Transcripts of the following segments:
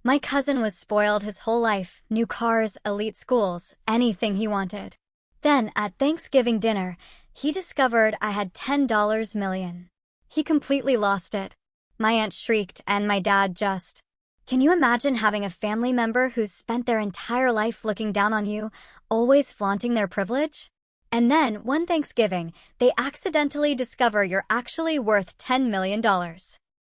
My cousin was spoiled his whole life, new cars, elite schools, anything he wanted. Then, at Thanksgiving dinner, he discovered I had $10 million. He completely lost it. My aunt shrieked and my dad just. Can you imagine having a family member who's spent their entire life looking down on you, always flaunting their privilege? And then, one Thanksgiving, they accidentally discover you're actually worth $10 million.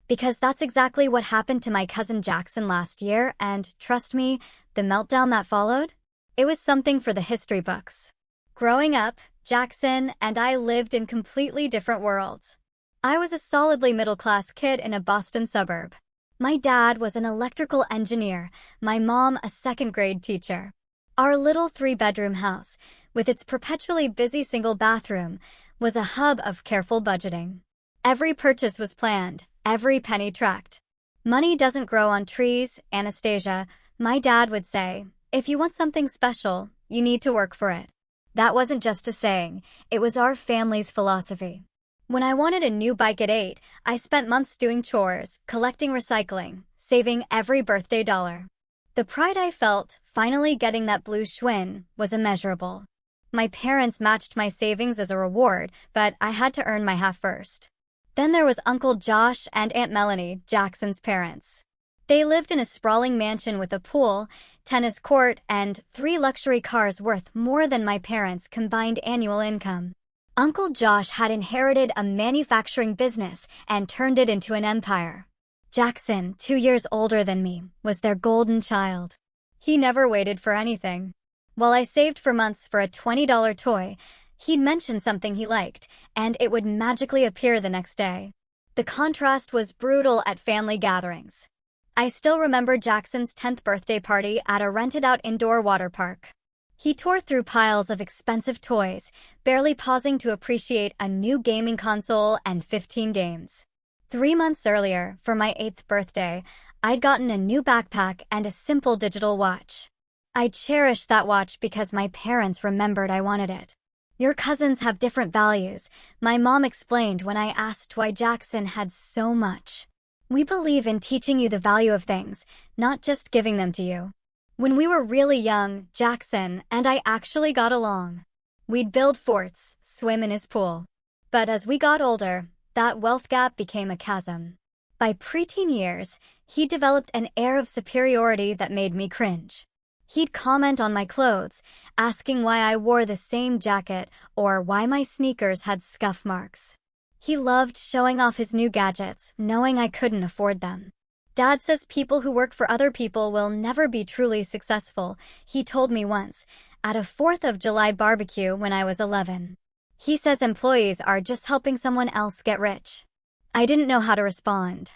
Because that's exactly what happened to my cousin Jackson last year, and, trust me, the meltdown that followed? It was something for the history books. Growing up, Jackson and I lived in completely different worlds. I was a solidly middle-class kid in a Boston suburb. My dad was an electrical engineer, my mom a second-grade teacher. Our little three-bedroom house, with its perpetually busy single bathroom, was a hub of careful budgeting. Every purchase was planned, every penny tracked. Money doesn't grow on trees, Anastasia, my dad would say. If you want something special, you need to work for it. That wasn't just a saying, it was our family's philosophy. When I wanted a new bike at 8, I spent months doing chores, collecting recycling, saving every birthday dollar. The pride I felt, finally getting that blue Schwinn, was immeasurable. My parents matched my savings as a reward, but I had to earn my half first. Then there was Uncle Josh and Aunt Melanie, Jackson's parents. They lived in a sprawling mansion with a pool, tennis court, and 3 luxury cars worth more than my parents' combined annual income. Uncle Josh had inherited a manufacturing business and turned it into an empire. Jackson, 2 years older than me, was their golden child. He never waited for anything. While I saved for months for a $20 toy, he'd mention something he liked, and it would magically appear the next day. The contrast was brutal at family gatherings. I still remember Jackson's 10th birthday party at a rented-out indoor water park. He tore through piles of expensive toys, barely pausing to appreciate a new gaming console and 15 games. 3 months earlier, for my 8th birthday, I'd gotten a new backpack and a simple digital watch. I cherished that watch because my parents remembered I wanted it. Your cousins have different values, my mom explained when I asked why Jackson had so much. We believe in teaching you the value of things, not just giving them to you. When we were really young, Jackson and I actually got along. We'd build forts, swim in his pool. But as we got older, that wealth gap became a chasm. By preteen years, he developed an air of superiority that made me cringe. He'd comment on my clothes, asking why I wore the same jacket or why my sneakers had scuff marks. He loved showing off his new gadgets, knowing I couldn't afford them. Dad says people who work for other people will never be truly successful, he told me once, at a 4th of July barbecue when I was 11. He says employees are just helping someone else get rich. I didn't know how to respond.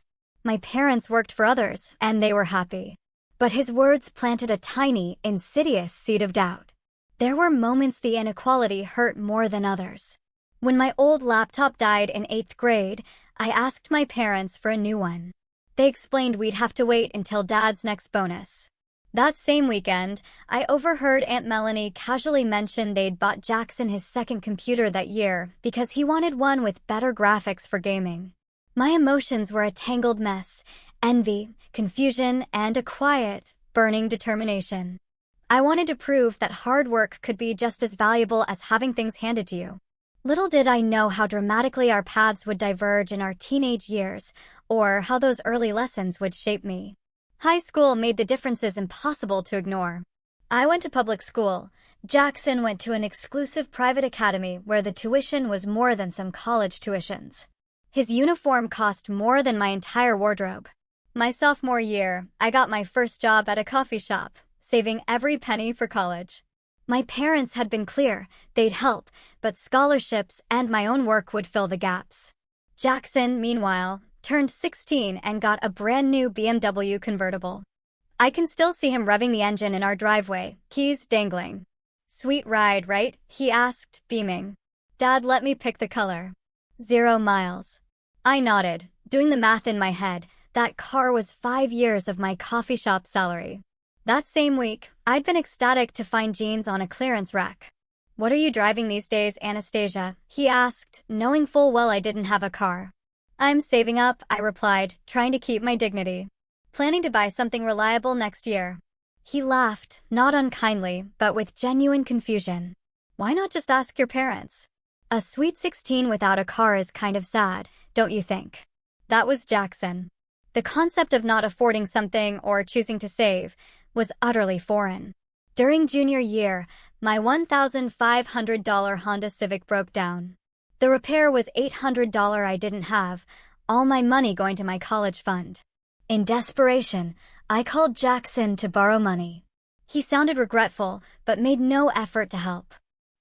My parents worked for others, and they were happy. But his words planted a tiny, insidious seed of doubt. There were moments the inequality hurt more than others. When my old laptop died in 8th grade, I asked my parents for a new one. They explained we'd have to wait until Dad's next bonus. That same weekend, I overheard Aunt Melanie casually mention they'd bought Jackson his second computer that year because he wanted one with better graphics for gaming. My emotions were a tangled mess, envy, confusion, and a quiet, burning determination. I wanted to prove that hard work could be just as valuable as having things handed to you. Little did I know how dramatically our paths would diverge in our teenage years, or how those early lessons would shape me. High school made the differences impossible to ignore. I went to public school. Jackson went to an exclusive private academy where the tuition was more than some college tuitions. His uniform cost more than my entire wardrobe. My sophomore year, I got my first job at a coffee shop, saving every penny for college. My parents had been clear, they'd help, but scholarships and my own work would fill the gaps. Jackson, meanwhile, turned 16 and got a brand new BMW convertible. I can still see him revving the engine in our driveway, keys dangling. "Sweet ride, right?" he asked, beaming. "Dad let me pick the color." 0 miles. I nodded, doing the math in my head. That car was 5 years of my coffee shop salary. That same week, I'd been ecstatic to find jeans on a clearance rack. "What are you driving these days, Anastasia?" he asked, knowing full well I didn't have a car. "I'm saving up," I replied, trying to keep my dignity. Planning to buy something reliable next year. He laughed, not unkindly, but with genuine confusion. Why not just ask your parents? A sweet 16 without a car is kind of sad, don't you think? That was Jackson. The concept of not affording something or choosing to save was utterly foreign. During junior year, my $1,500 Honda Civic broke down. The repair was $800 I didn't have, all my money going to my college fund. In desperation, I called Jackson to borrow money. He sounded regretful, but made no effort to help.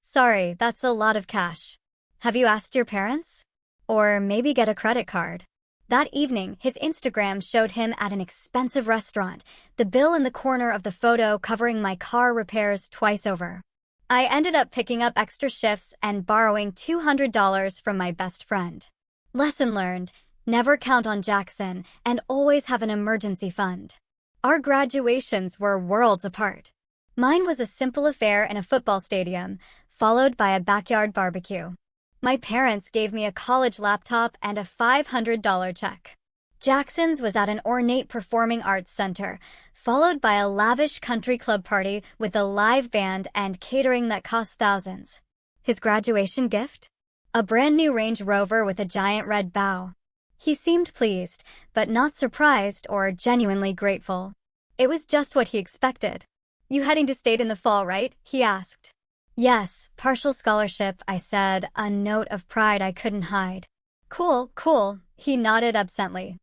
Sorry, that's a lot of cash. Have you asked your parents? Or maybe get a credit card. That evening, his Instagram showed him at an expensive restaurant, the bill in the corner of the photo covering my car repairs twice over. I ended up picking up extra shifts and borrowing $200 from my best friend. Lesson learned, never count on Jackson and always have an emergency fund. Our graduations were worlds apart. Mine was a simple affair in a football stadium, followed by a backyard barbecue. My parents gave me a college laptop and a $500 check. Jackson's was at an ornate performing arts center, followed by a lavish country club party with a live band and catering that cost thousands. His graduation gift? A brand new Range Rover with a giant red bow. He seemed pleased, but not surprised or genuinely grateful. It was just what he expected. You heading to state in the fall, right? He asked. Yes, partial scholarship, I said, a note of pride I couldn't hide. Cool, cool, he nodded absently.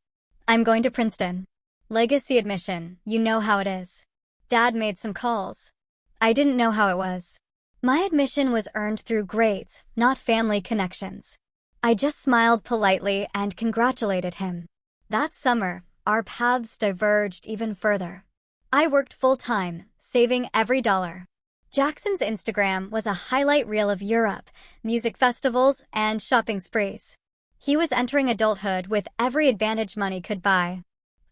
I'm going to Princeton. Legacy admission, you know how it is. Dad made some calls. I didn't know how it was. My admission was earned through grades, not family connections. I just smiled politely and congratulated him. That summer, our paths diverged even further. I worked full-time, saving every dollar. Jackson's Instagram was a highlight reel of Europe, music festivals, and shopping sprees. He was entering adulthood with every advantage money could buy.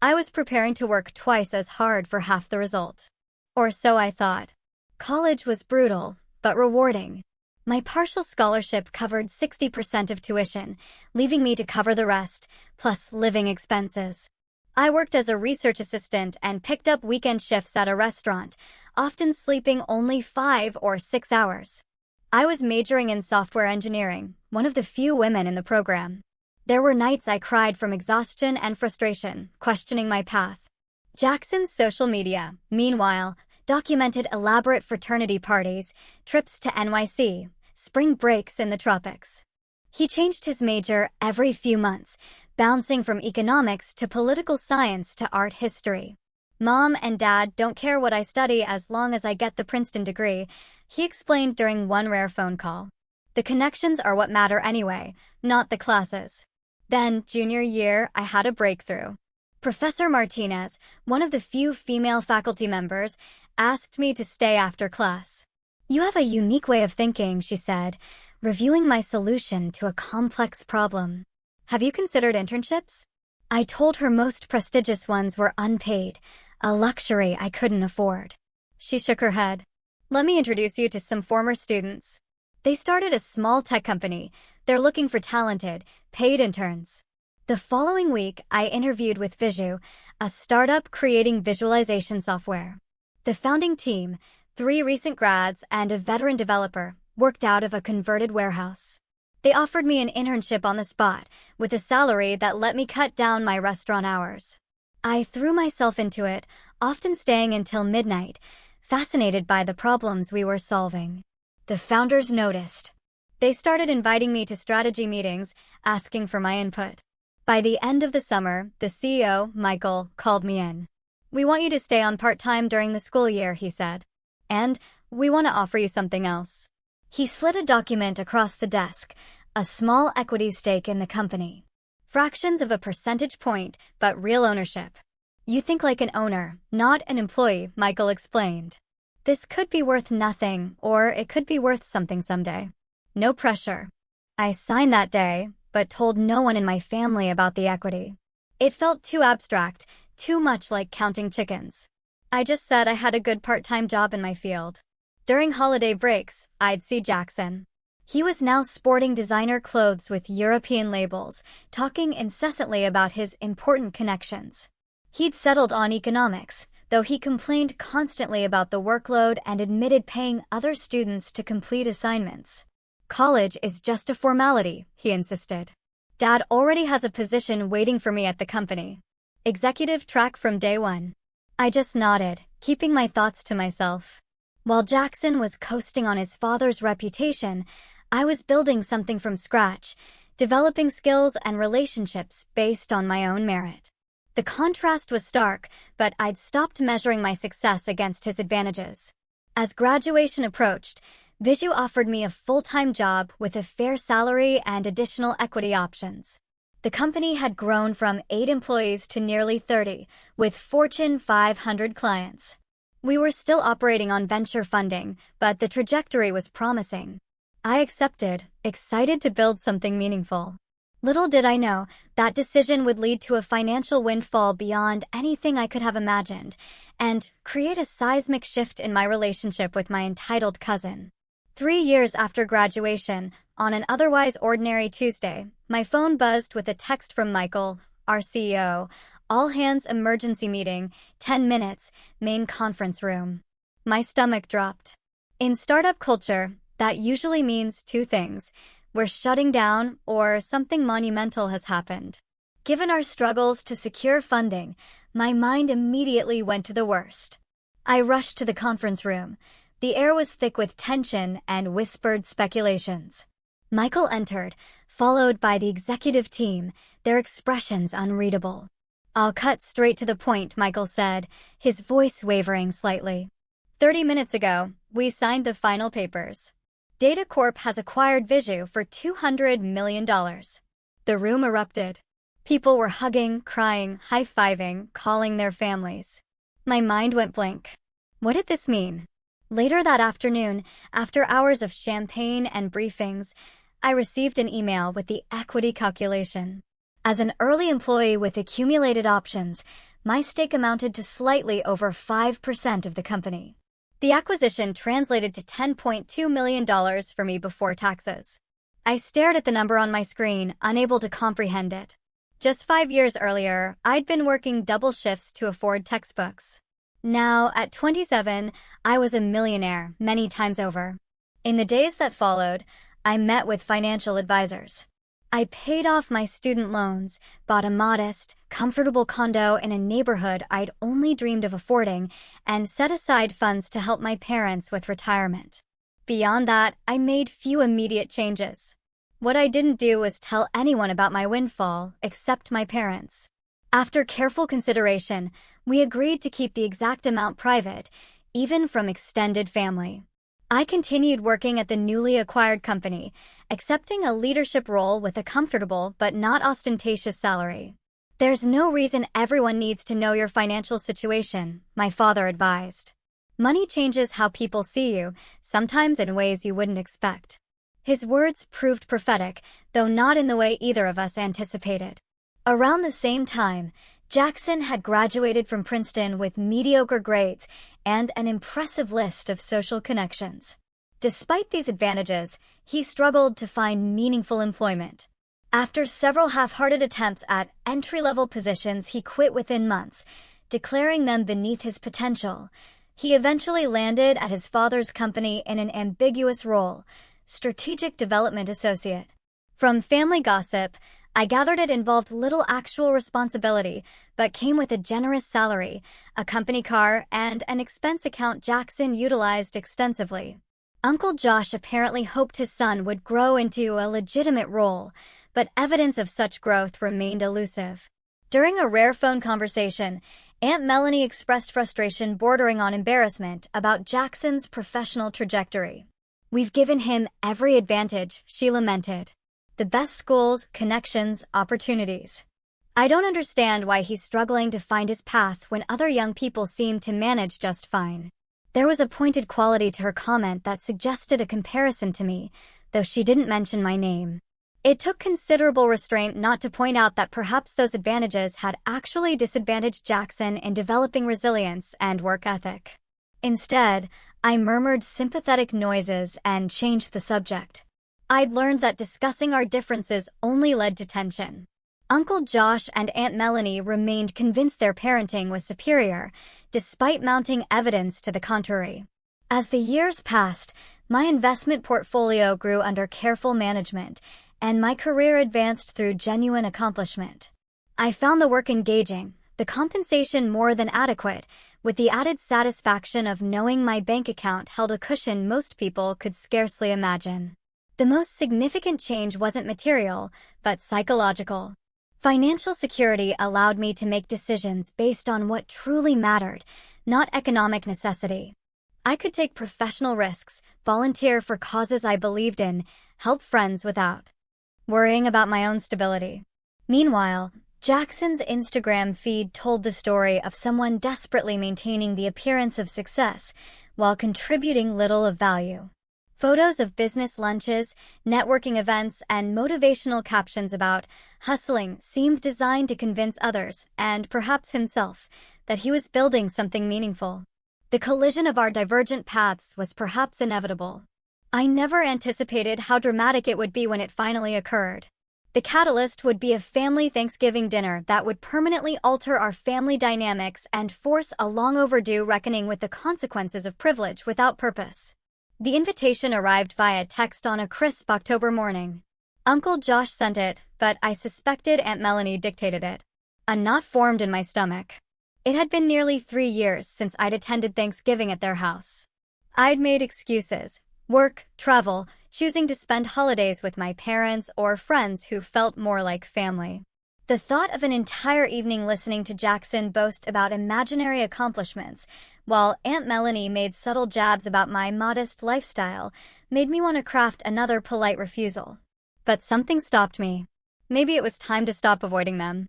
I was preparing to work twice as hard for half the result. Or so I thought. College was brutal, but rewarding. My partial scholarship covered 60% of tuition, leaving me to cover the rest, plus living expenses. I worked as a research assistant and picked up weekend shifts at a restaurant, often sleeping only 5 or 6 hours. I was majoring in software engineering, one of the few women in the program. There were nights I cried from exhaustion and frustration, questioning my path. Jackson's social media, meanwhile, documented elaborate fraternity parties, trips to NYC, spring breaks in the tropics. He changed his major every few months, bouncing from economics to political science to art history. Mom and Dad don't care what I study as long as I get the Princeton degree, he explained during one rare phone call. The connections are what matter anyway, not the classes. Then, junior year, I had a breakthrough. Professor Martinez, one of the few female faculty members, asked me to stay after class. You have a unique way of thinking, she said, reviewing my solution to a complex problem. Have you considered internships? I told her most prestigious ones were unpaid, a luxury I couldn't afford. She shook her head. Let me introduce you to some former students. They started a small tech company. They're looking for talented, paid interns. The following week, I interviewed with Visu, a startup creating visualization software. The founding team, 3 recent grads and a veteran developer, worked out of a converted warehouse. They offered me an internship on the spot, with a salary that let me cut down my restaurant hours. I threw myself into it, often staying until midnight, fascinated by the problems we were solving. The founders noticed. They started inviting me to strategy meetings, asking for my input. By the end of the summer, the CEO, Michael, called me in. We want you to stay on part-time during the school year, he said. And we want to offer you something else. He slid a document across the desk, a small equity stake in the company. Fractions of a percentage point, but real ownership. You think like an owner, not an employee, Michael explained. This could be worth nothing, or it could be worth something someday. No pressure. I signed that day, but told no one in my family about the equity. It felt too abstract, too much like counting chickens. I just said I had a good part-time job in my field. During holiday breaks, I'd see Jackson. He was now sporting designer clothes with European labels, talking incessantly about his important connections. He'd settled on economics, though he complained constantly about the workload and admitted paying other students to complete assignments. College is just a formality, he insisted. Dad already has a position waiting for me at the company. Executive track from day one. I just nodded, keeping my thoughts to myself. While Jackson was coasting on his father's reputation, I was building something from scratch, developing skills and relationships based on my own merit. The contrast was stark, but I'd stopped measuring my success against his advantages. As graduation approached, Viju offered me a full-time job with a fair salary and additional equity options. The company had grown from 8 employees to nearly 30, with Fortune 500 clients. We were still operating on venture funding, but the trajectory was promising. I accepted, excited to build something meaningful. Little did I know, that decision would lead to a financial windfall beyond anything I could have imagined, and create a seismic shift in my relationship with my entitled cousin. 3 years after graduation, on an otherwise ordinary Tuesday, my phone buzzed with a text from Michael, our CEO. All hands emergency meeting, 10 minutes, main conference room. My stomach dropped. In startup culture, that usually means 2 things. We're shutting down or something monumental has happened. Given our struggles to secure funding, my mind immediately went to the worst. I rushed to the conference room. The air was thick with tension and whispered speculations. Michael entered, followed by the executive team, their expressions unreadable. "I'll cut straight to the point," Michael said, his voice wavering slightly. 30 minutes ago, we signed the final papers. Data Corp has acquired Viju for $200 million. The room erupted. People were hugging, crying, high-fiving, calling their families. My mind went blank. What did this mean? Later that afternoon, after hours of champagne and briefings, I received an email with the equity calculation. As an early employee with accumulated options, my stake amounted to slightly over 5% of the company. The acquisition translated to $10.2 million for me before taxes. I stared at the number on my screen, unable to comprehend it. Just 5 years earlier, I'd been working double shifts to afford textbooks. Now, at 27, I was a millionaire many times over. In the days that followed, I met with financial advisors. I paid off my student loans, bought a modest, comfortable condo in a neighborhood I'd only dreamed of affording, and set aside funds to help my parents with retirement. Beyond that, I made few immediate changes. What I didn't do was tell anyone about my windfall, except my parents. After careful consideration, we agreed to keep the exact amount private, even from extended family. I continued working at the newly acquired company, accepting a leadership role with a comfortable but not ostentatious salary. "There's no reason everyone needs to know your financial situation," my father advised. "Money changes how people see you, sometimes in ways you wouldn't expect." His words proved prophetic, though not in the way either of us anticipated. Around the same time, Jackson had graduated from Princeton with mediocre grades and an impressive list of social connections. Despite these advantages, he struggled to find meaningful employment. After several half-hearted attempts at entry-level positions, he quit within months, declaring them beneath his potential. He eventually landed at his father's company in an ambiguous role, Strategic Development Associate. From family gossip, I gathered it involved little actual responsibility, but came with a generous salary, a company car, and an expense account Jackson utilized extensively. Uncle Josh apparently hoped his son would grow into a legitimate role, but evidence of such growth remained elusive. During a rare phone conversation, Aunt Melanie expressed frustration bordering on embarrassment about Jackson's professional trajectory. "We've given him every advantage," she lamented. "The best schools, connections, opportunities. I don't understand why he's struggling to find his path when other young people seem to manage just fine." There was a pointed quality to her comment that suggested a comparison to me, though she didn't mention my name. It took considerable restraint not to point out that perhaps those advantages had actually disadvantaged Jackson in developing resilience and work ethic. Instead, I murmured sympathetic noises and changed the subject. I'd learned that discussing our differences only led to tension. Uncle Josh and Aunt Melanie remained convinced their parenting was superior, despite mounting evidence to the contrary. As the years passed, my investment portfolio grew under careful management, and my career advanced through genuine accomplishment. I found the work engaging, the compensation more than adequate, with the added satisfaction of knowing my bank account held a cushion most people could scarcely imagine. The most significant change wasn't material, but psychological. Financial security allowed me to make decisions based on what truly mattered, not economic necessity. I could take professional risks, volunteer for causes I believed in, help friends without worrying about my own stability. Meanwhile, Jackson's Instagram feed told the story of someone desperately maintaining the appearance of success while contributing little of value. Photos of business lunches, networking events, and motivational captions about hustling seemed designed to convince others, and perhaps himself, that he was building something meaningful. The collision of our divergent paths was perhaps inevitable. I never anticipated how dramatic it would be when it finally occurred. The catalyst would be a family Thanksgiving dinner that would permanently alter our family dynamics and force a long overdue reckoning with the consequences of privilege without purpose. The invitation arrived via text on a crisp October morning. Uncle Josh sent it, but I suspected Aunt Melanie dictated it. A knot formed in my stomach. It had been nearly 3 years since I'd attended Thanksgiving at their house. I'd made excuses: work, travel, choosing to spend holidays with my parents or friends who felt more like family. The thought of an entire evening listening to Jackson boast about imaginary accomplishments, while Aunt Melanie made subtle jabs about my modest lifestyle, made me want to craft another polite refusal. But something stopped me. Maybe it was time to stop avoiding them.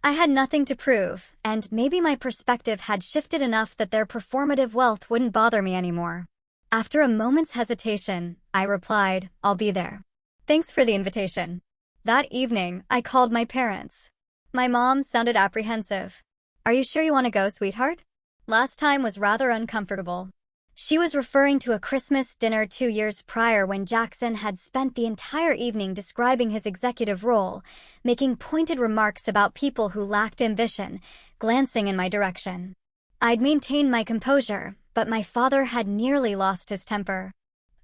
I had nothing to prove, and maybe my perspective had shifted enough that their performative wealth wouldn't bother me anymore. After a moment's hesitation, I replied, "I'll be there. Thanks for the invitation." That evening, I called my parents. My mom sounded apprehensive. "Are you sure you want to go, sweetheart?" Last time was rather uncomfortable. She was referring to a Christmas dinner 2 years prior when Jackson had spent the entire evening describing his executive role, making pointed remarks about people who lacked ambition, glancing in my direction. I'd maintained my composure, but my father had nearly lost his temper.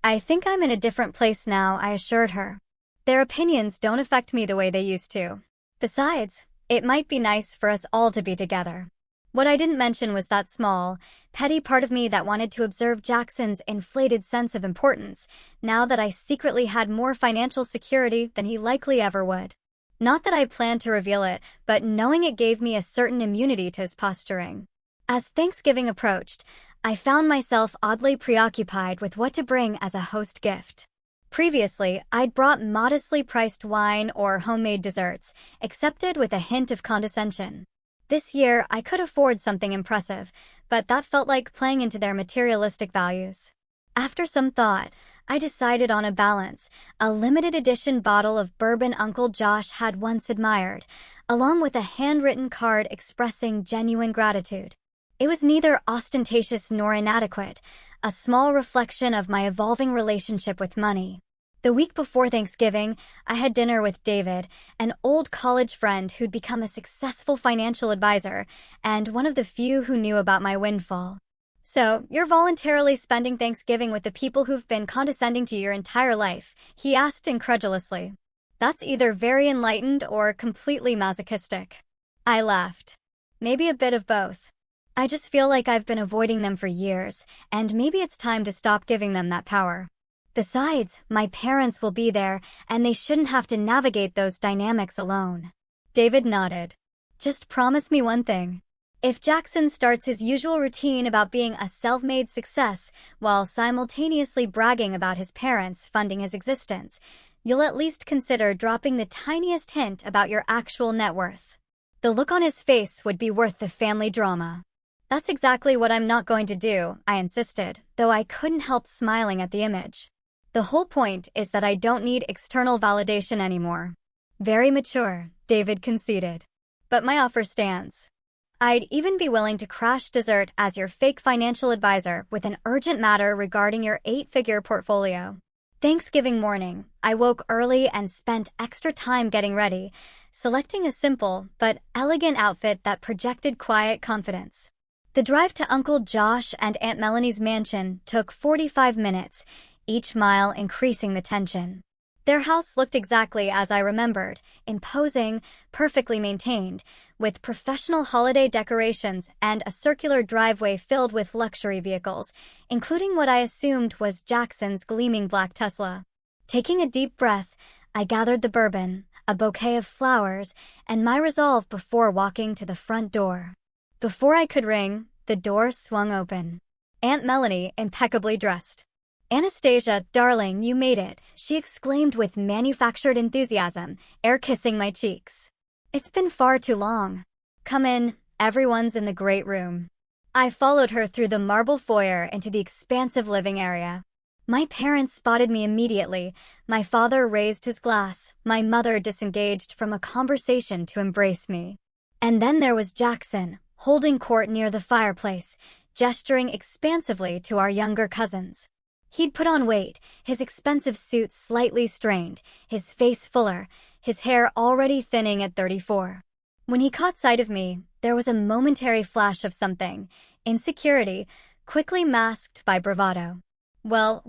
"I think I'm in a different place now," I assured her. "Their opinions don't affect me the way they used to. Besides, it might be nice for us all to be together." What I didn't mention was that small, petty part of me that wanted to observe Jackson's inflated sense of importance, now that I secretly had more financial security than he likely ever would. Not that I planned to reveal it, but knowing it gave me a certain immunity to his posturing. As Thanksgiving approached, I found myself oddly preoccupied with what to bring as a host gift. Previously, I'd brought modestly priced wine or homemade desserts, accepted with a hint of condescension. This year, I could afford something impressive, but that felt like playing into their materialistic values. After some thought, I decided on a balance, a limited edition bottle of bourbon Uncle Josh had once admired, along with a handwritten card expressing genuine gratitude. It was neither ostentatious nor inadequate, a small reflection of my evolving relationship with money. The week before Thanksgiving, I had dinner with David, an old college friend who'd become a successful financial advisor, and one of the few who knew about my windfall. "So, you're voluntarily spending Thanksgiving with the people who've been condescending to your entire life?" he asked incredulously. "That's either very enlightened or completely masochistic." I laughed. "Maybe a bit of both. I just feel like I've been avoiding them for years, and maybe it's time to stop giving them that power. Besides, my parents will be there, and they shouldn't have to navigate those dynamics alone." David nodded. "Just promise me one thing. If Jackson starts his usual routine about being a self-made success while simultaneously bragging about his parents funding his existence, you'll at least consider dropping the tiniest hint about your actual net worth. The look on his face would be worth the family drama." "That's exactly what I'm not going to do," I insisted, though I couldn't help smiling at the image. "The whole point is that I don't need external validation anymore." "Very mature," David conceded. "But my offer stands. I'd even be willing to crash dessert as your fake financial advisor with an urgent matter regarding your 8-figure portfolio." Thanksgiving morning, I woke early and spent extra time getting ready, selecting a simple but elegant outfit that projected quiet confidence. The drive to Uncle Josh and Aunt Melanie's mansion took 45 minutes, each mile increasing the tension. Their house looked exactly as I remembered, imposing, perfectly maintained, with professional holiday decorations and a circular driveway filled with luxury vehicles, including what I assumed was Jackson's gleaming black Tesla. Taking a deep breath, I gathered the bourbon, a bouquet of flowers, and my resolve before walking to the front door. Before I could ring, the door swung open. Aunt Melanie, impeccably dressed. "Anastasia, darling, you made it," she exclaimed with manufactured enthusiasm, air-kissing my cheeks. "It's been far too long. Come in, everyone's in the great room." I followed her through the marble foyer into the expansive living area. My parents spotted me immediately. My father raised his glass, my mother disengaged from a conversation to embrace me. And then there was Jackson, holding court near the fireplace, gesturing expansively to our younger cousins. He'd put on weight, his expensive suit slightly strained, his face fuller, his hair already thinning at 34. When he caught sight of me, there was a momentary flash of something, insecurity, quickly masked by bravado. Well,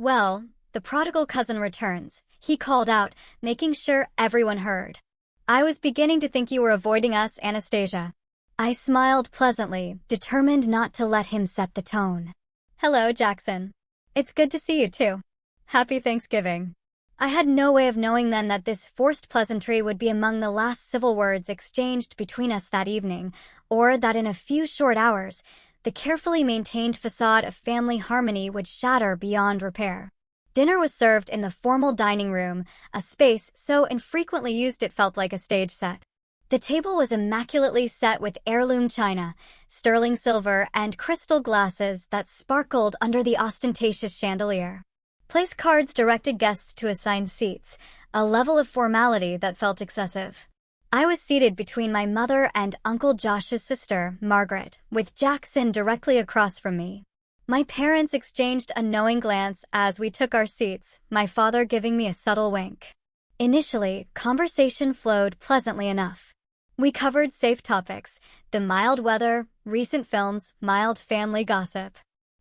the prodigal cousin returns," he called out, making sure everyone heard. "I was beginning to think you were avoiding us, Anastasia." I smiled pleasantly, determined not to let him set the tone. "Hello, Jackson. It's good to see you, too. Happy Thanksgiving." I had no way of knowing then that this forced pleasantry would be among the last civil words exchanged between us that evening, or that in a few short hours, the carefully maintained facade of family harmony would shatter beyond repair. Dinner was served in the formal dining room, a space so infrequently used it felt like a stage set. The table was immaculately set with heirloom china, sterling silver, and crystal glasses that sparkled under the ostentatious chandelier. Place cards directed guests to assigned seats, a level of formality that felt excessive. I was seated between my mother and Uncle Josh's sister, Margaret, with Jackson directly across from me. My parents exchanged a knowing glance as we took our seats, my father giving me a subtle wink. Initially, conversation flowed pleasantly enough. We covered safe topics, the mild weather, recent films, mild family gossip.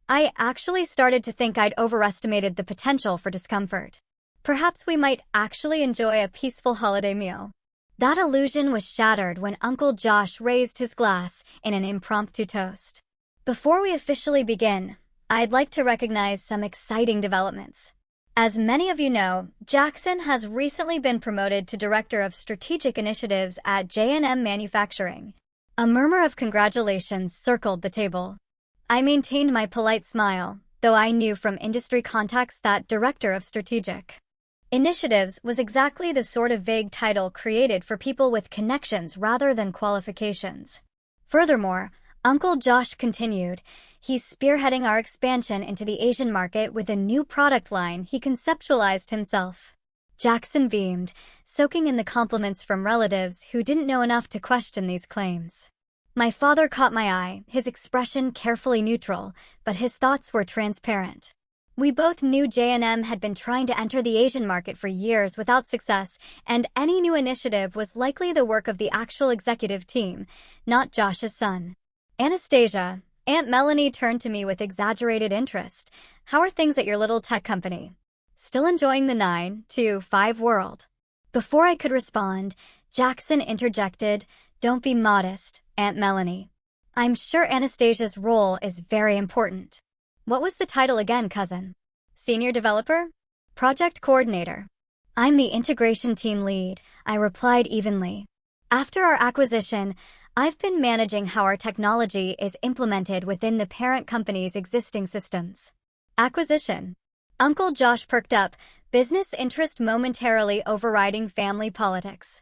I actually started to think I'd overestimated the potential for discomfort. Perhaps we might actually enjoy a peaceful holiday meal. That illusion was shattered when Uncle Josh raised his glass in an impromptu toast. Before we officially begin, I'd like to recognize some exciting developments. As many of you know, Jackson has recently been promoted to Director of Strategic Initiatives at J&M Manufacturing. A murmur of congratulations circled the table. I maintained my polite smile, though I knew from industry contacts that Director of Strategic Initiatives was exactly the sort of vague title created for people with connections rather than qualifications. Furthermore, Uncle Josh continued, he's spearheading our expansion into the Asian market with a new product line he conceptualized himself. Jackson beamed, soaking in the compliments from relatives who didn't know enough to question these claims. My father caught my eye, his expression carefully neutral, but his thoughts were transparent. We both knew J&M had been trying to enter the Asian market for years without success, and any new initiative was likely the work of the actual executive team, not Josh's son. "Anastasia," Aunt Melanie turned to me with exaggerated interest. "How are things at your little tech company? Still enjoying the 9 to 5 world?" Before I could respond, Jackson interjected, "Don't be modest, Aunt Melanie. I'm sure Anastasia's role is very important." "What was the title again, cousin?" "Senior developer? Project coordinator." "I'm the integration team lead," I replied evenly. "After our acquisition, I've been managing how our technology is implemented within the parent company's existing systems." "Acquisition?" Uncle Josh perked up, business interest momentarily overriding family politics.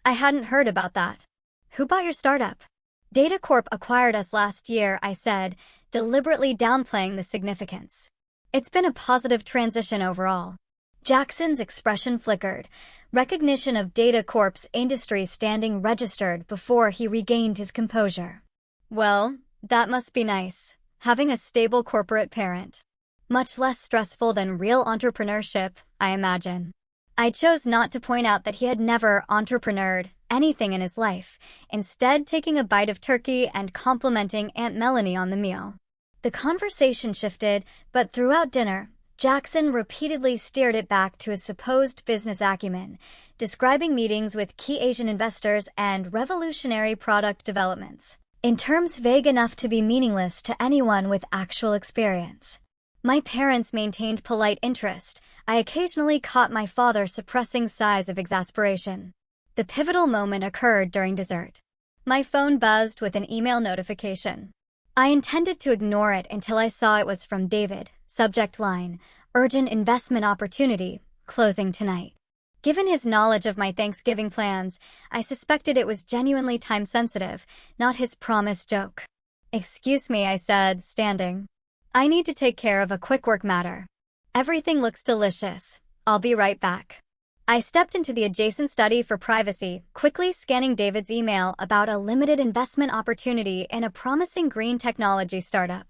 "I hadn't heard about that. Who bought your startup?" "Data Corp acquired us last year," I said, deliberately downplaying the significance. "It's been a positive transition overall." Jackson's expression flickered, recognition of Data Corp's industry standing registered before he regained his composure. "Well, that must be nice, having a stable corporate parent. Much less stressful than real entrepreneurship, I imagine." I chose not to point out that he had never entrepreneured anything in his life, instead taking a bite of turkey and complimenting Aunt Melanie on the meal. The conversation shifted, but throughout dinner, Jackson repeatedly steered it back to his supposed business acumen, describing meetings with key Asian investors and revolutionary product developments, in terms vague enough to be meaningless to anyone with actual experience. My parents maintained polite interest. I occasionally caught my father suppressing sighs of exasperation. The pivotal moment occurred during dessert. My phone buzzed with an email notification. I intended to ignore it until I saw it was from David. Subject line, urgent investment opportunity, closing tonight. Given his knowledge of my Thanksgiving plans, I suspected it was genuinely time-sensitive, not his promised joke. Excuse me, I said, standing. I need to take care of a quick work matter. Everything looks delicious. I'll be right back. I stepped into the adjacent study for privacy, quickly scanning David's email about a limited investment opportunity in a promising green technology startup.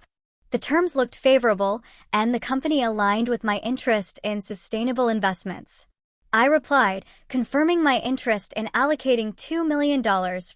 The terms looked favorable, and the company aligned with my interest in sustainable investments. I replied, confirming my interest in allocating $2 million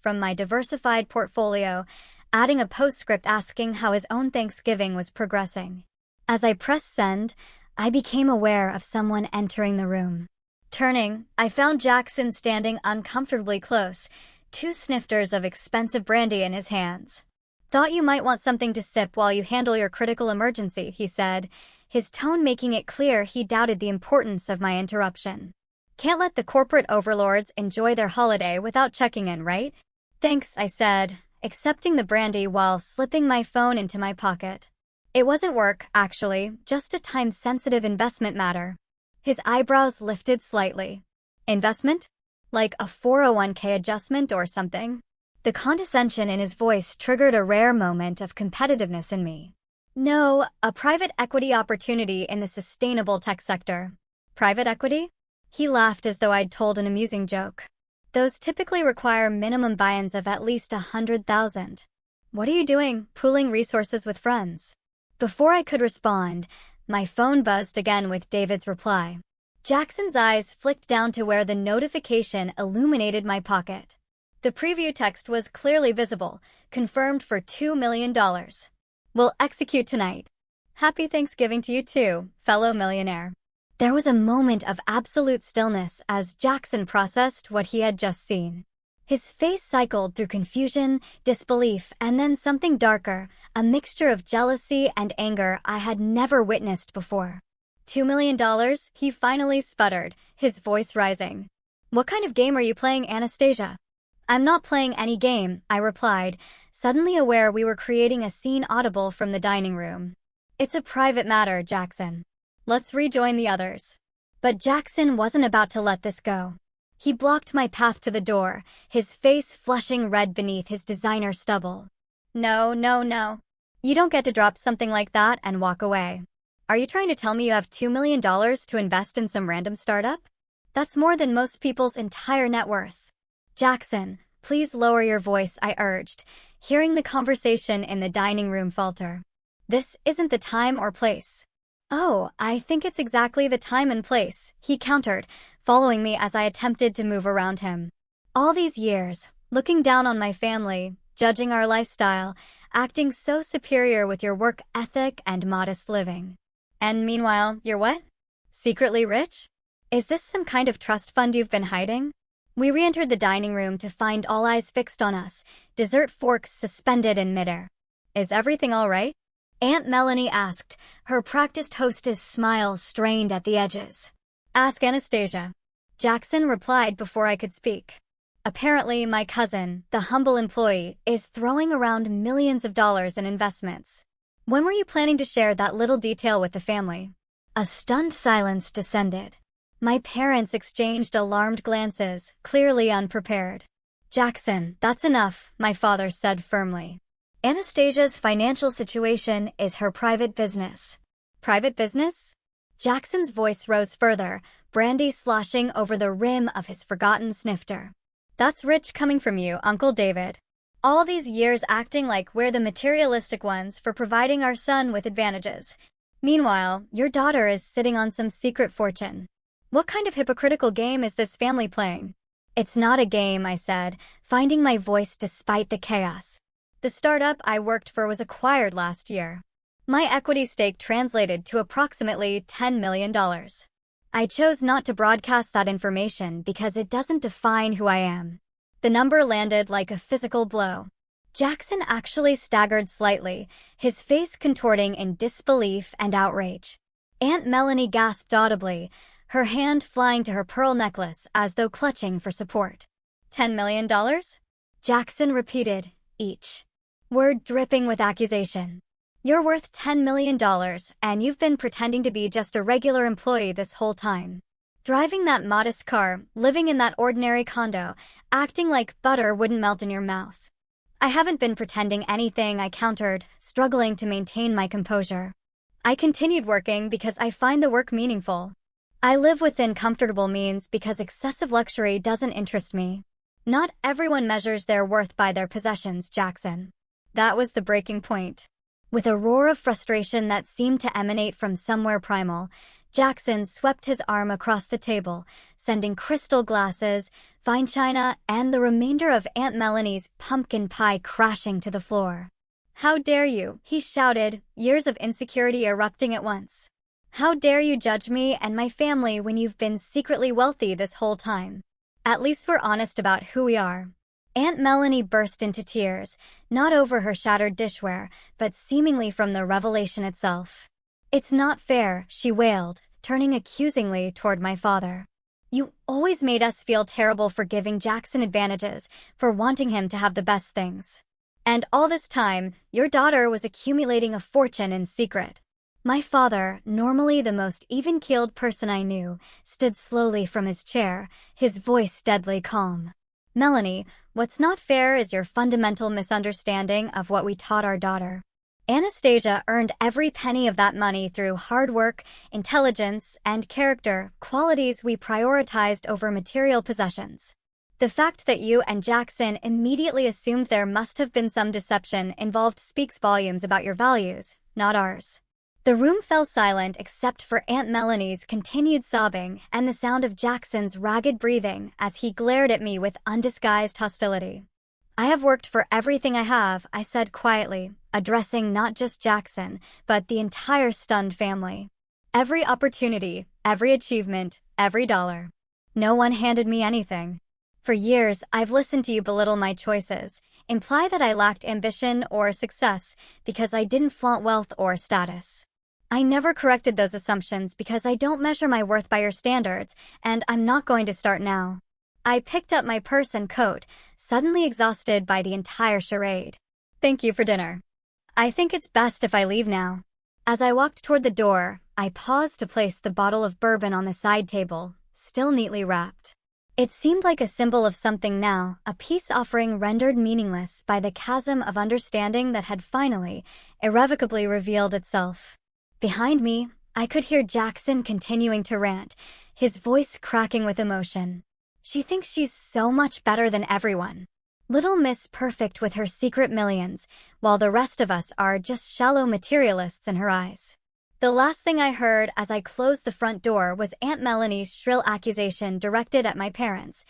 from my diversified portfolio, adding a postscript asking how his own Thanksgiving was progressing. As I pressed send, I became aware of someone entering the room. Turning, I found Jackson standing uncomfortably close, 2 snifters of expensive brandy in his hands. Thought you might want something to sip while you handle your critical emergency, he said, his tone making it clear he doubted the importance of my interruption. Can't let the corporate overlords enjoy their holiday without checking in, right? Thanks, I said, accepting the brandy while slipping my phone into my pocket. It wasn't work, actually, just a time-sensitive investment matter. His eyebrows lifted slightly. Investment? Like a 401k adjustment or something? The condescension in his voice triggered a rare moment of competitiveness in me. No, a private equity opportunity in the sustainable tech sector. Private equity? He laughed as though I'd told an amusing joke. Those typically require minimum buy-ins of at least 100,000. What are you doing, pooling resources with friends? Before I could respond, my phone buzzed again with David's reply. Jackson's eyes flicked down to where the notification illuminated my pocket. The preview text was clearly visible, confirmed for $2 million. We'll execute tonight. Happy Thanksgiving to you too, fellow millionaire. There was a moment of absolute stillness as Jackson processed what he had just seen. His face cycled through confusion, disbelief, and then something darker, a mixture of jealousy and anger I had never witnessed before. $2 million, he finally sputtered, his voice rising. What kind of game are you playing, Anastasia? I'm not playing any game, I replied, suddenly aware we were creating a scene audible from the dining room. It's a private matter, Jackson. Let's rejoin the others. But Jackson wasn't about to let this go. He blocked my path to the door, his face flushing red beneath his designer stubble. No. You don't get to drop something like that and walk away. Are you trying to tell me you have $2 million to invest in some random startup? That's more than most people's entire net worth. Jackson, please lower your voice, I urged, hearing the conversation in the dining room falter. This isn't the time or place. Oh, I think it's exactly the time and place, he countered, following me as I attempted to move around him. All these years, looking down on my family, judging our lifestyle, acting so superior with your work ethic and modest living. And meanwhile, you're what? Secretly rich? Is this some kind of trust fund you've been hiding? We re-entered the dining room to find all eyes fixed on us, dessert forks suspended in midair. Is everything all right? Aunt Melanie asked, her practiced hostess smile strained at the edges. Ask Anastasia. Jackson replied before I could speak. Apparently, my cousin, the humble employee, is throwing around millions of dollars in investments. When were you planning to share that little detail with the family? A stunned silence descended. My parents exchanged alarmed glances, clearly unprepared. Jackson, that's enough, my father said firmly. Anastasia's financial situation is her private business. Private business? Jackson's voice rose further, brandy sloshing over the rim of his forgotten snifter. That's rich coming from you, Uncle David. All these years acting like we're the materialistic ones for providing our son with advantages. Meanwhile, your daughter is sitting on some secret fortune. What kind of hypocritical game is this family playing? It's not a game, I said, finding my voice despite the chaos. The startup I worked for was acquired last year. My equity stake translated to approximately $10 million. I chose not to broadcast that information because it doesn't define who I am. The number landed like a physical blow. Jackson actually staggered slightly, his face contorting in disbelief and outrage. Aunt Melanie gasped audibly, her hand flying to her pearl necklace as though clutching for support. $10 million? Jackson repeated, each word dripping with accusation. You're worth $10 million, and you've been pretending to be just a regular employee this whole time. Driving that modest car, living in that ordinary condo, acting like butter wouldn't melt in your mouth. I haven't been pretending anything, I countered, struggling to maintain my composure. I continued working because I find the work meaningful. I live within comfortable means because excessive luxury doesn't interest me. Not everyone measures their worth by their possessions, Jackson. That was the breaking point. With a roar of frustration that seemed to emanate from somewhere primal, Jackson swept his arm across the table, sending crystal glasses, fine china, and the remainder of Aunt Melanie's pumpkin pie crashing to the floor. How dare you, he shouted, years of insecurity erupting at once. How dare you judge me and my family when you've been secretly wealthy this whole time? At least we're honest about who we are. Aunt Melanie burst into tears, not over her shattered dishware, but seemingly from the revelation itself. It's not fair, she wailed, turning accusingly toward my father. You always made us feel terrible for giving Jackson advantages, for wanting him to have the best things. And all this time, your daughter was accumulating a fortune in secret. My father, normally the most even-keeled person I knew, stood slowly from his chair, his voice deadly calm. Melanie, what's not fair is your fundamental misunderstanding of what we taught our daughter. Anastasia earned every penny of that money through hard work, intelligence, and character, qualities we prioritized over material possessions. The fact that you and Jackson immediately assumed there must have been some deception involved speaks volumes about your values, not ours. The room fell silent except for Aunt Melanie's continued sobbing and the sound of Jackson's ragged breathing as he glared at me with undisguised hostility. I have worked for everything I have, I said quietly, addressing not just Jackson, but the entire stunned family. Every opportunity, every achievement, every dollar. No one handed me anything. For years, I've listened to you belittle my choices, imply that I lacked ambition or success because I didn't flaunt wealth or status. I never corrected those assumptions because I don't measure my worth by your standards, and I'm not going to start now. I picked up my purse and coat, suddenly exhausted by the entire charade. Thank you for dinner. I think it's best if I leave now. As I walked toward the door, I paused to place the bottle of bourbon on the side table, still neatly wrapped. It seemed like a symbol of something now, a peace offering rendered meaningless by the chasm of understanding that had finally, irrevocably revealed itself. Behind me, I could hear Jackson continuing to rant, his voice cracking with emotion. She thinks she's so much better than everyone. Little Miss Perfect with her secret millions, while the rest of us are just shallow materialists in her eyes. The last thing I heard as I closed the front door was Aunt Melanie's shrill accusation directed at my parents.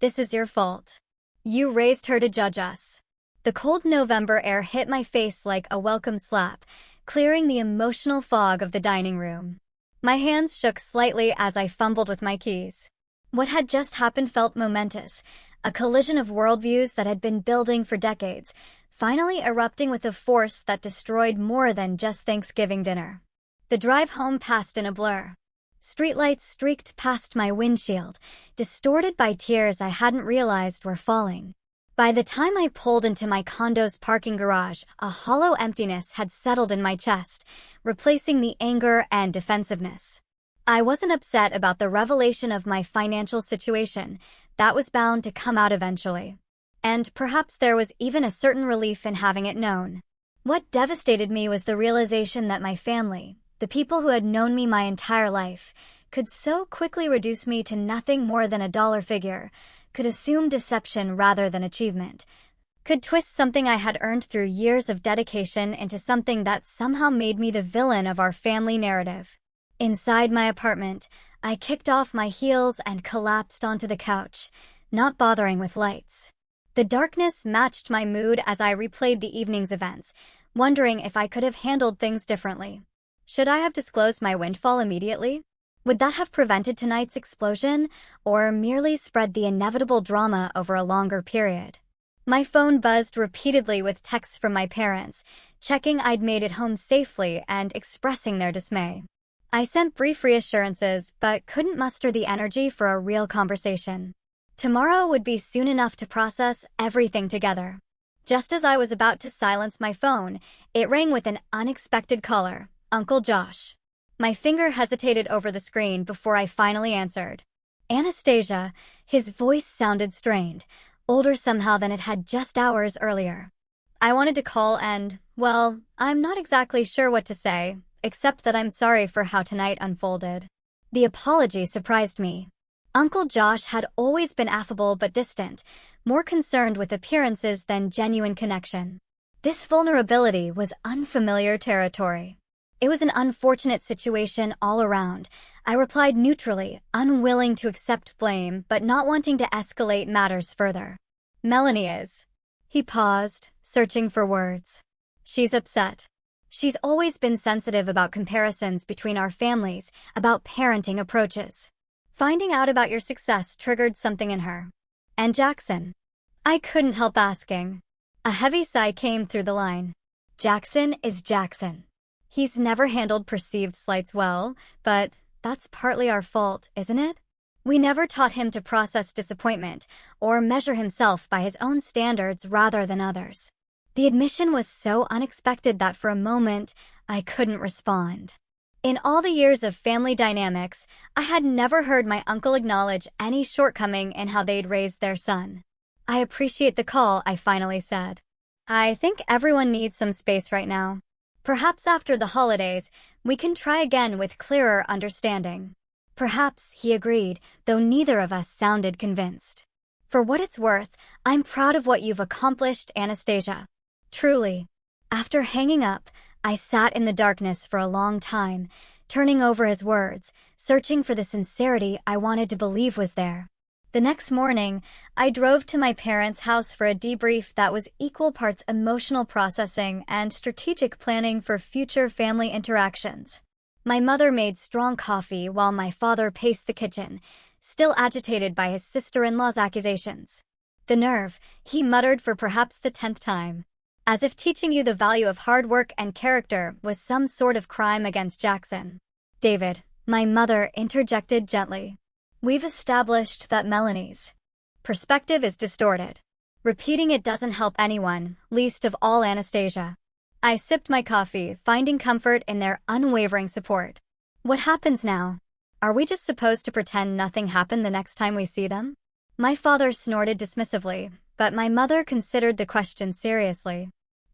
This is your fault. You raised her to judge us. The cold November air hit my face like a welcome slap, clearing the emotional fog of the dining room. My hands shook slightly as I fumbled with my keys. What had just happened felt momentous, a collision of worldviews that had been building for decades, finally erupting with a force that destroyed more than just Thanksgiving dinner. The drive home passed in a blur. Streetlights streaked past my windshield, distorted by tears I hadn't realized were falling. By the time I pulled into my condo's parking garage, a hollow emptiness had settled in my chest, replacing the anger and defensiveness. I wasn't upset about the revelation of my financial situation. That was bound to come out eventually. And perhaps there was even a certain relief in having it known. What devastated me was the realization that my family, the people who had known me my entire life, could so quickly reduce me to nothing more than a dollar figure, could assume deception rather than achievement, could twist something I had earned through years of dedication into something that somehow made me the villain of our family narrative. Inside my apartment, I kicked off my heels and collapsed onto the couch, not bothering with lights. The darkness matched my mood as I replayed the evening's events, wondering if I could have handled things differently. Should I have disclosed my windfall immediately? Would that have prevented tonight's explosion, or merely spread the inevitable drama over a longer period? My phone buzzed repeatedly with texts from my parents, checking I'd made it home safely and expressing their dismay. I sent brief reassurances, but couldn't muster the energy for a real conversation. Tomorrow would be soon enough to process everything together. Just as I was about to silence my phone, it rang with an unexpected caller, Uncle Josh. My finger hesitated over the screen before I finally answered. Anastasia, his voice sounded strained, older somehow than it had just hours earlier. I wanted to call and, well, I'm not exactly sure what to say, except that I'm sorry for how tonight unfolded. The apology surprised me. Uncle Josh had always been affable but distant, more concerned with appearances than genuine connection. This vulnerability was unfamiliar territory. It was an unfortunate situation all around. I replied neutrally, unwilling to accept blame, but not wanting to escalate matters further. Melanie is. He paused, searching for words. She's upset. She's always been sensitive about comparisons between our families, about parenting approaches. Finding out about your success triggered something in her. And Jackson? I couldn't help asking. A heavy sigh came through the line. Jackson is Jackson. He's never handled perceived slights well, but that's partly our fault, isn't it? We never taught him to process disappointment or measure himself by his own standards rather than others. The admission was so unexpected that for a moment, I couldn't respond. In all the years of family dynamics, I had never heard my uncle acknowledge any shortcoming in how they'd raised their son. I appreciate the call, I finally said. I think everyone needs some space right now. Perhaps after the holidays, we can try again with clearer understanding. Perhaps, he agreed, though neither of us sounded convinced. For what it's worth, I'm proud of what you've accomplished, Anastasia. Truly. After hanging up, I sat in the darkness for a long time, turning over his words, searching for the sincerity I wanted to believe was there. The next morning, I drove to my parents' house for a debrief that was equal parts emotional processing and strategic planning for future family interactions. My mother made strong coffee while my father paced the kitchen, still agitated by his sister-in-law's accusations. The nerve, he muttered for perhaps the 10th time. As if teaching you the value of hard work and character was some sort of crime against Jackson. David, my mother interjected gently. We've established that Melanie's perspective is distorted. Repeating it doesn't help anyone, least of all Anastasia. I sipped my coffee, finding comfort in their unwavering support. What happens now? Are we just supposed to pretend nothing happened the next time we see them? My father snorted dismissively, but my mother considered the question seriously.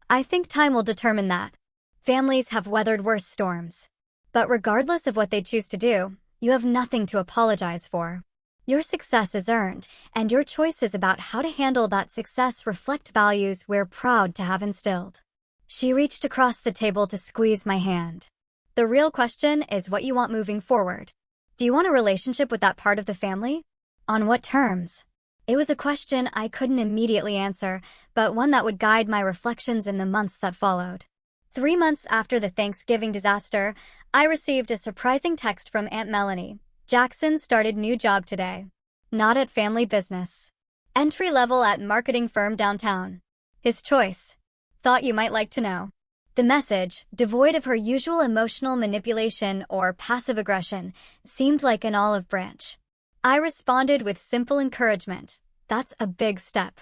I think time will determine that. Families have weathered worse storms. But regardless of what they choose to do, you have nothing to apologize for. Your success is earned, and your choices about how to handle that success reflect values we're proud to have instilled. She reached across the table to squeeze my hand. The real question is what you want moving forward. Do you want a relationship with that part of the family? On what terms? It was a question I couldn't immediately answer, but one that would guide my reflections in the months that followed. 3 months after the Thanksgiving disaster, I received a surprising text from Aunt Melanie. Jackson started new job today. Not at family business. Entry level at marketing firm downtown. His choice. Thought you might like to know. The message, devoid of her usual emotional manipulation or passive aggression, seemed like an olive branch. I responded with simple encouragement. That's a big step.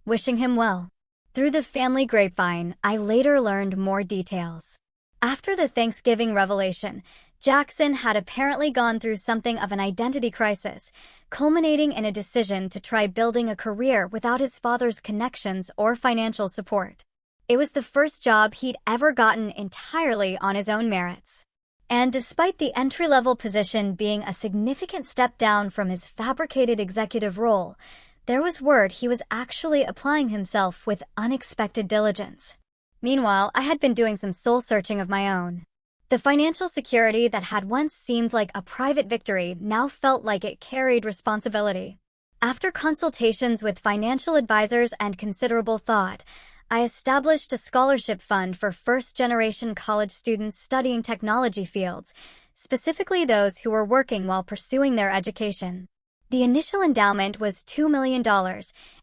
Wishing him well. Through the family grapevine, I later learned more details. After the Thanksgiving revelation, Jackson had apparently gone through something of an identity crisis, culminating in a decision to try building a career without his father's connections or financial support. It was the first job he'd ever gotten entirely on his own merits. And despite the entry-level position being a significant step down from his fabricated executive role, there was word he was actually applying himself with unexpected diligence. Meanwhile, I had been doing some soul-searching of my own. The financial security that had once seemed like a private victory now felt like it carried responsibility. After consultations with financial advisors and considerable thought, I established a scholarship fund for first-generation college students studying technology fields, specifically those who were working while pursuing their education. The initial endowment was $2 million,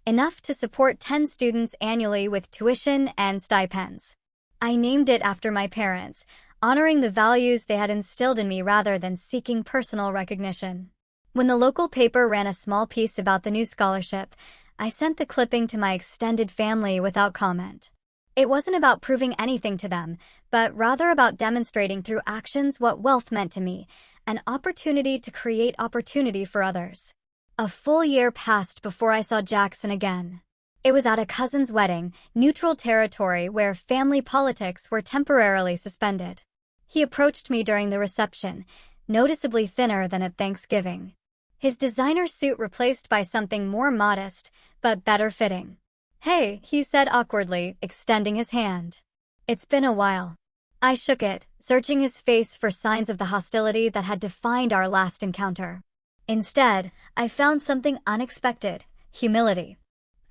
enough to support 10 students annually with tuition and stipends. I named it after my parents, honoring the values they had instilled in me rather than seeking personal recognition. When the local paper ran a small piece about the new scholarship, I sent the clipping to my extended family without comment. It wasn't about proving anything to them, but rather about demonstrating through actions what wealth meant to me, an opportunity to create opportunity for others. A full year passed before I saw Jackson again. It was at a cousin's wedding, neutral territory where family politics were temporarily suspended. He approached me during the reception, noticeably thinner than at Thanksgiving. His designer suit replaced by something more modest, but better fitting. "Hey," he said awkwardly, extending his hand. "It's been a while." I shook it, searching his face for signs of the hostility that had defined our last encounter. Instead, I found something unexpected: humility.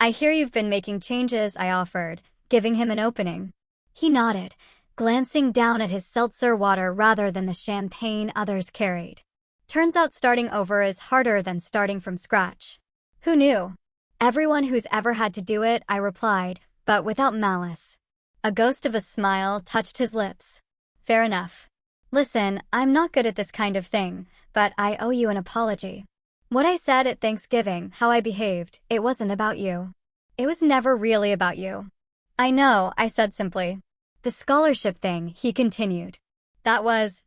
"I hear you've been making changes," I offered, giving him an opening. He nodded, glancing down at his seltzer water rather than the champagne others carried. "Turns out starting over is harder than starting from scratch." "Who knew?" "Everyone who's ever had to do it," I replied, but without malice. A ghost of a smile touched his lips. "Fair enough. Listen, I'm not good at this kind of thing, but I owe you an apology. What I said at Thanksgiving, how I behaved, it wasn't about you. It was never really about you." "I know," I said simply. "The scholarship thing," he continued. That was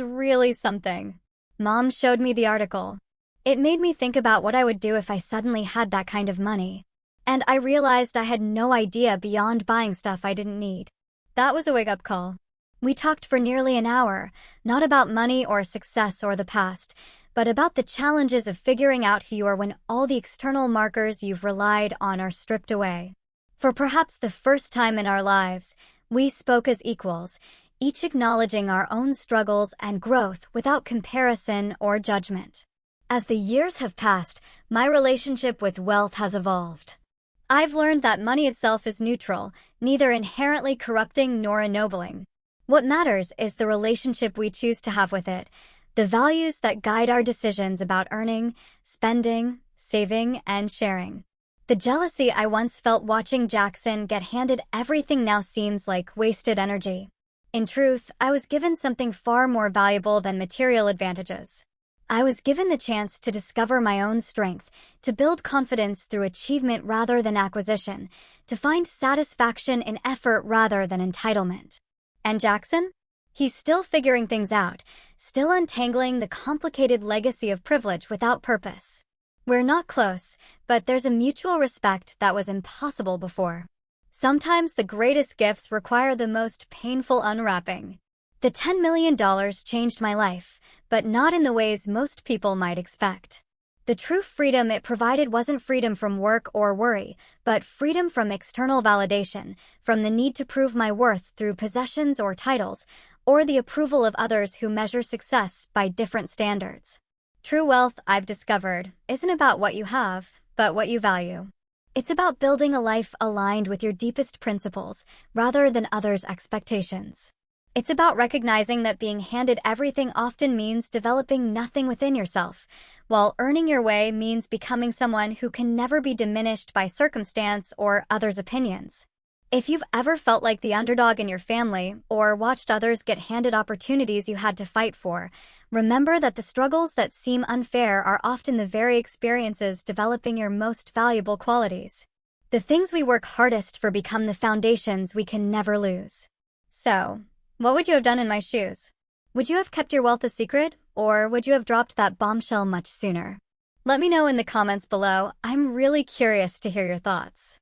really something. Mom showed me the article. It made me think about what I would do if I suddenly had that kind of money. And I realized I had no idea beyond buying stuff I didn't need. That was a wake-up call. We talked for nearly an hour, not about money or success or the past, but about the challenges of figuring out who you are when all the external markers you've relied on are stripped away. For perhaps the first time in our lives, we spoke as equals, each acknowledging our own struggles and growth without comparison or judgment. As the years have passed, my relationship with wealth has evolved. I've learned that money itself is neutral, neither inherently corrupting nor ennobling. What matters is the relationship we choose to have with it, the values that guide our decisions about earning, spending, saving, and sharing. The jealousy I once felt watching Jackson get handed everything now seems like wasted energy. In truth, I was given something far more valuable than material advantages. I was given the chance to discover my own strength, to build confidence through achievement rather than acquisition, to find satisfaction in effort rather than entitlement. And Jackson? He's still figuring things out, still untangling the complicated legacy of privilege without purpose. We're not close, but there's a mutual respect that was impossible before. Sometimes the greatest gifts require the most painful unwrapping. The $10 million changed my life, but not in the ways most people might expect. The true freedom it provided wasn't freedom from work or worry, but freedom from external validation, from the need to prove my worth through possessions or titles, or the approval of others who measure success by different standards. True wealth, I've discovered, isn't about what you have, but what you value. It's about building a life aligned with your deepest principles, rather than others' expectations. It's about recognizing that being handed everything often means developing nothing within yourself, while earning your way means becoming someone who can never be diminished by circumstance or others' opinions. If you've ever felt like the underdog in your family, or watched others get handed opportunities you had to fight for, remember that the struggles that seem unfair are often the very experiences developing your most valuable qualities. The things we work hardest for become the foundations we can never lose. So, what would you have done in my shoes? Would you have kept your wealth a secret, or would you have dropped that bombshell much sooner? Let me know in the comments below. I'm really curious to hear your thoughts.